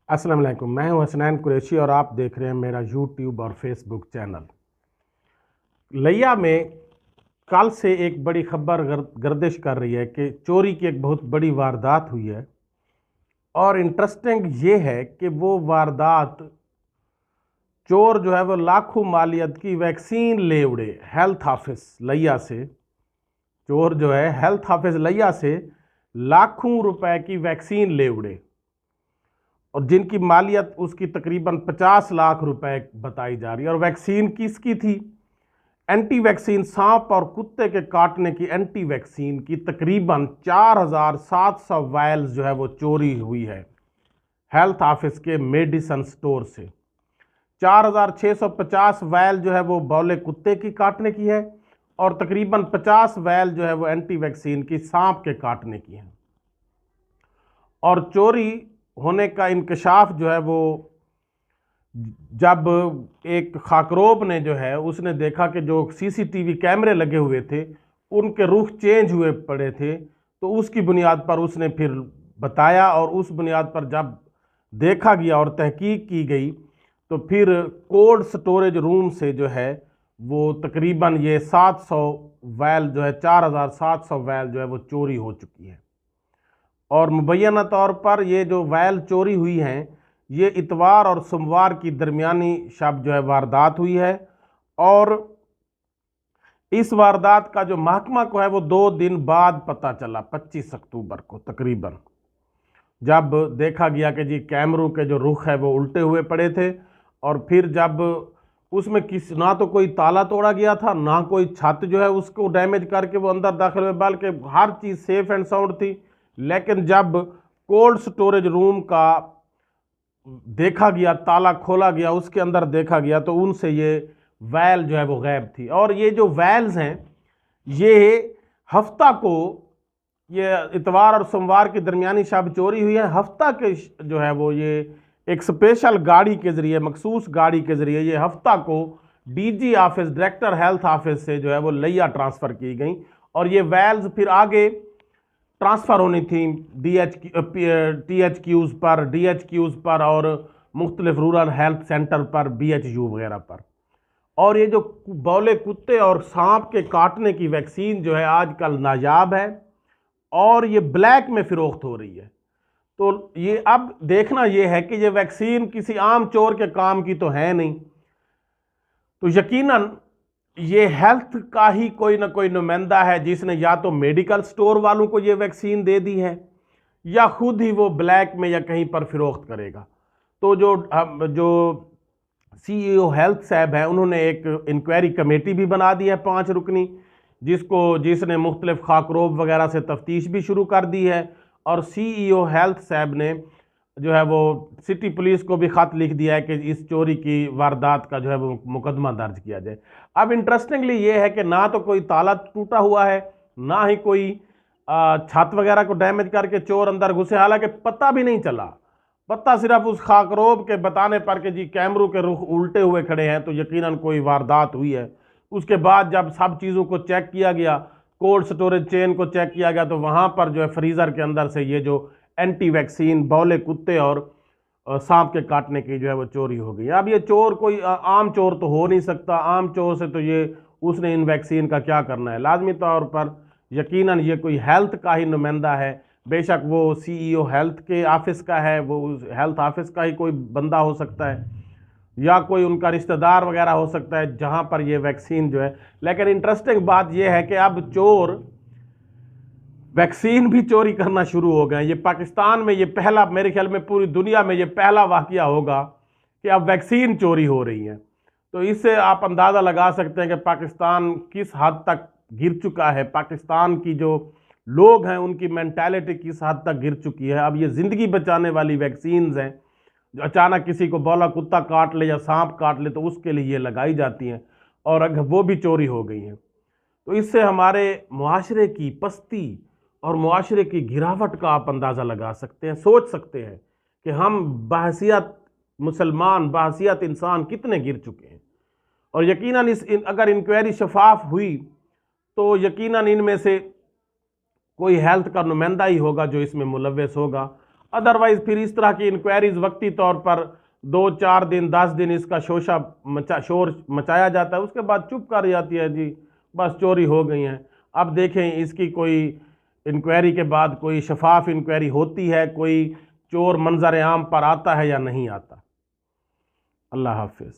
السلام علیکم، میں ہوں حسنین قریشی اور آپ دیکھ رہے ہیں میرا یوٹیوب اور فیس بک چینل۔ لیا میں کل سے ایک بڑی خبر گردش کر رہی ہے کہ چوری کی ایک بہت بڑی واردات ہوئی ہے، اور انٹرسٹنگ یہ ہے کہ وہ واردات چور جو ہے وہ لاکھوں مالیت کی ویکسین لے اڑے ہیلتھ آفس لیا سے۔ چور جو ہے ہیلتھ آفس لیا سے لاکھوں روپے کی ویکسین لے اڑے، اور جن کی مالیت اس کی تقریباً 50 لاکھ روپے بتائی جا رہی ہے۔ اور ویکسین کس کی تھی؟ اینٹی ویکسین، سانپ اور کتے کے کاٹنے کی اینٹی ویکسین کی تقریباً 4700 وائلز جو ہے وہ چوری ہوئی ہے ہیلتھ آفس کے میڈیسن سٹور سے۔ 4650 وائل جو ہے وہ بولے کتے کی کاٹنے کی ہے، اور تقریباً 50 وائل جو ہے وہ اینٹی ویکسین کی سانپ کے کاٹنے کی ہے۔ اور چوری ہونے کا انکشاف جو ہے وہ جب ایک خاکروب نے جو ہے اس نے دیکھا کہ جو سی سی ٹی وی کیمرے لگے ہوئے تھے ان کے رخ چینج ہوئے پڑے تھے، تو اس کی بنیاد پر اس نے پھر بتایا، اور اس بنیاد پر جب دیکھا گیا اور تحقیق کی گئی تو پھر کولڈ سٹوریج روم سے جو ہے وہ تقریباً یہ 700 وائل جو ہے 4700 وائل جو ہے وہ چوری ہو چکی ہے۔ اور مبینہ طور پر یہ جو وائل چوری ہوئی ہیں یہ اتوار اور سوموار کی درمیانی شب جو ہے واردات ہوئی ہے، اور اس واردات کا جو محکمہ کو ہے وہ 2 دن بعد پتہ چلا، 25 اکتوبر کو تقریباً، جب دیکھا گیا کہ جی کیمروں کے جو رخ ہے وہ الٹے ہوئے پڑے تھے، اور پھر جب اس میں نہ تو کوئی تالا توڑا گیا تھا، نہ کوئی چھت جو ہے اس کو ڈیمیج کر کے وہ اندر داخل ہوئے، بلکہ ہر چیز سیف اینڈ ساؤنڈ تھی۔ لیکن جب کولڈ سٹوریج روم کا دیکھا گیا، تالا کھولا گیا، اس کے اندر دیکھا گیا تو ان سے یہ وائل جو ہے وہ غائب تھی۔ اور یہ جو وائلز ہیں یہ ہفتہ کو، یہ اتوار اور سوموار کی درمیانی شب چوری ہوئی ہے، ہفتہ کے جو ہے وہ یہ ایک سپیشل گاڑی کے ذریعے، مخصوص گاڑی کے ذریعے یہ ہفتہ کو D G office, director health office سے جو ہے وہ لیا ٹرانسفر کی گئیں، اور یہ وائلز پھر آگے ٹرانسفر ہونی تھیں ٹی ایچ کیوز پر، ڈی ایچ کیوز پر، اور مختلف رورل ہیلتھ سینٹر پر، بی ایچ یو وغیرہ پر۔ اور یہ جو بولے کتے اور سانپ کے کاٹنے کی ویکسین جو ہے آج کل نایاب ہے، اور یہ بلیک میں فروخت ہو رہی ہے۔ تو یہ اب دیکھنا یہ ہے کہ یہ ویکسین کسی عام چور کے کام کی تو ہے نہیں، تو یقیناً یہ ہیلتھ کا ہی کوئی نہ کوئی نمائندہ ہے جس نے یا تو میڈیکل سٹور والوں کو یہ ویکسین دے دی ہے، یا خود ہی وہ بلیک میں یا کہیں پر فروخت کرے گا۔ تو جو سی ای او ہیلتھ صاحب ہیں انہوں نے ایک انکوائری کمیٹی بھی بنا دی ہے 5 رکنی، جس نے مختلف خاکروب وغیرہ سے تفتیش بھی شروع کر دی ہے، اور سی ای او ہیلتھ صاحب نے جو ہے وہ سٹی پولیس کو بھی خط لکھ دیا ہے کہ اس چوری کی واردات کا جو ہے وہ مقدمہ درج کیا جائے۔ اب انٹرسٹنگلی یہ ہے کہ نہ تو کوئی تالا ٹوٹا ہوا ہے، نہ ہی کوئی چھت وغیرہ کو ڈیمیج کر کے چور اندر گھسے، حالانکہ پتہ بھی نہیں چلا، پتہ صرف اس خاکروب کے بتانے پر کہ جی کیمروں کے رخ الٹے ہوئے کھڑے ہیں تو یقیناً کوئی واردات ہوئی ہے۔ اس کے بعد جب سب چیزوں کو چیک کیا گیا، کولڈ سٹوریج چین کو چیک کیا گیا، تو وہاں پر جو ہے فریزر کے اندر سے یہ جو اینٹی ویکسین بولے کتے اور سانپ کے کاٹنے کی جو ہے وہ چوری ہو گئی۔ اب یہ چور کوئی عام چور تو ہو نہیں سکتا، عام چور سے تو یہ اس نے ان ویکسین کا کیا کرنا ہے، لازمی طور پر یقیناً یہ کوئی ہیلتھ کا ہی نمائندہ ہے، بے شک وہ سی ای او ہیلتھ کے آفس کا ہے، وہ ہیلتھ آفس کا ہی کوئی بندہ ہو سکتا ہے، یا کوئی ان کا رشتہ دار وغیرہ ہو سکتا ہے جہاں پر یہ ویکسین جو ہے۔ لیکن انٹرسٹنگ بات یہ ہے کہ اب چور ویکسین بھی چوری کرنا شروع ہو گئے۔ یہ پاکستان میں یہ پہلا، میرے خیال میں پوری دنیا میں یہ پہلا واقعہ ہوگا کہ اب ویکسین چوری ہو رہی ہے۔ تو اس سے آپ اندازہ لگا سکتے ہیں کہ پاکستان کس حد تک گر چکا ہے، پاکستان کی جو لوگ ہیں ان کی مینٹیلٹی کس حد تک گر چکی ہے۔ اب یہ زندگی بچانے والی ویکسینز ہیں جو اچانک کسی کو بولا کتا کاٹ لے یا سانپ کاٹ لے تو اس کے لیے یہ لگائی جاتی ہیں، اور اگر وہ بھی چوری ہو گئی ہیں، تو اس سے ہمارے معاشرے کی پستی اور معاشرے کی گراوٹ کا آپ اندازہ لگا سکتے ہیں، سوچ سکتے ہیں کہ ہم بحیثیت مسلمان، بحیثیت انسان کتنے گر چکے ہیں۔ اور یقیناً اگر انکوائری شفاف ہوئی تو یقیناً ان میں سے کوئی ہیلتھ کا نمائندہ ہی ہوگا جو اس میں ملوث ہوگا۔ ادروائز پھر اس طرح کی انکوائریز وقتی طور پر 2-4 دن 10 دن اس کا شور مچایا جاتا ہے، اس کے بعد چپ کر جاتی ہے، جی بس چوری ہو گئی ہیں۔ اب دیکھیں اس کی کوئی انکوائری کے بعد کوئی شفاف انکوائری ہوتی ہے، کوئی چور منظر عام پر آتا ہے یا نہیں آتا۔ اللہ حافظ۔